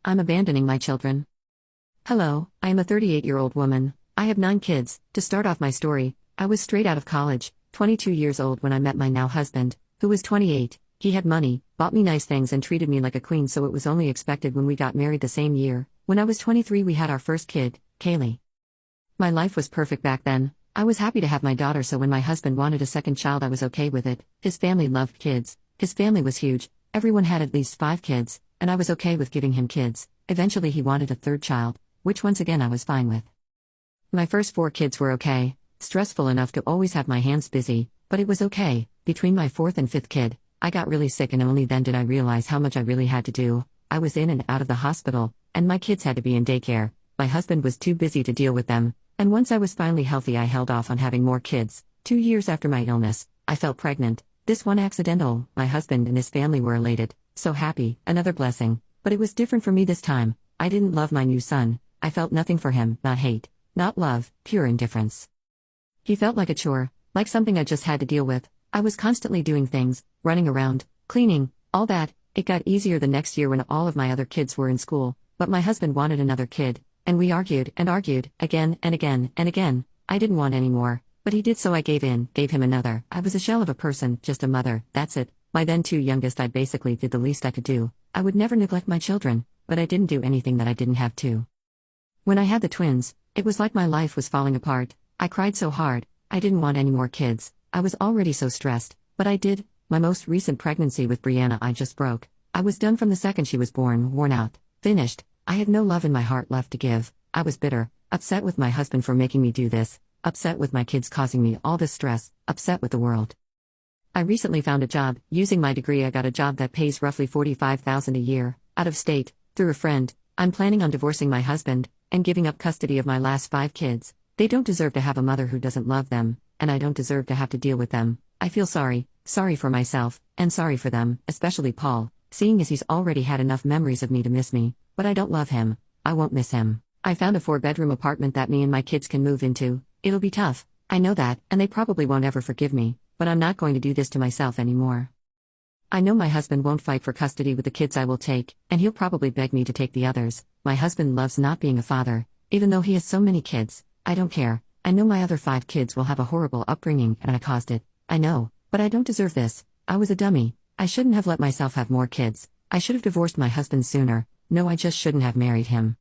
I'm abandoning my children. Hello, I am a 38-year-old woman. I have 9 kids. To start off my story, I was straight out of college, 22 years old when I met my now husband, who was 28. He had money, bought me nice things and treated me like a queen, so it was only expected when we got married the same year. When I was 23 we had our first kid, Kaylee. My life was perfect back then. I was happy to have my daughter, so when my husband wanted a second child I was okay with it. His family loved kids. His family was huge. Everyone had at least 5 kids, and I was okay with giving him kids. Eventually he wanted a third child, which once again I was fine with. My first 4 kids were okay, stressful enough to always have my hands busy, but it was okay. Between my 4th and 5th kid, I got really sick, and only then did I realize how much I really had to do. I was in and out of the hospital, and my kids had to be in daycare. My husband was too busy to deal with them, and once I was finally healthy I held off on having more kids. 2 years after my illness, I fell pregnant. This one accidental. My husband and his family were elated, so happy, another blessing. But it was different for me this time. I didn't love my new son. I felt nothing for him, not hate, not love, pure indifference. He felt like a chore, like something I just had to deal with. I was constantly doing things, running around, cleaning, all that. It got easier the next year when all of my other kids were in school, but my husband wanted another kid, and we argued and argued, again and again and again. I didn't want any more, but he did, so I gave in, gave him another. I was a shell of a person, just a mother, that's it. My then 2 youngest, I basically did the least I could do. I would never neglect my children, but I didn't do anything that I didn't have to. When I had the twins, it was like my life was falling apart. I cried so hard. I didn't want any more kids. I was already so stressed, but I did. My most recent pregnancy with Brianna I just broke. I was done from the second she was born, worn out, finished. I had no love in my heart left to give. I was bitter, upset with my husband for making me do this, upset with my kids causing me all this stress, upset with the world. I recently found a job. Using my degree I got a job that pays roughly $45,000 a year, out of state, through a friend. I'm planning on divorcing my husband, and giving up custody of my last 5 kids. They don't deserve to have a mother who doesn't love them, and I don't deserve to have to deal with them. I feel sorry for myself, and sorry for them, especially Paul, seeing as he's already had enough memories of me to miss me, but I don't love him. I won't miss him. I found a 4-bedroom apartment that me and my kids can move into. It'll be tough, I know that, and they probably won't ever forgive me, but I'm not going to do this to myself anymore. I know my husband won't fight for custody with the kids I will take, and he'll probably beg me to take the others. My husband loves not being a father, even though he has so many kids. I don't care. I know my other 5 kids will have a horrible upbringing, and I caused it. I know, but I don't deserve this. I was a dummy. I shouldn't have let myself have more kids. I should have divorced my husband sooner. No, I just shouldn't have married him.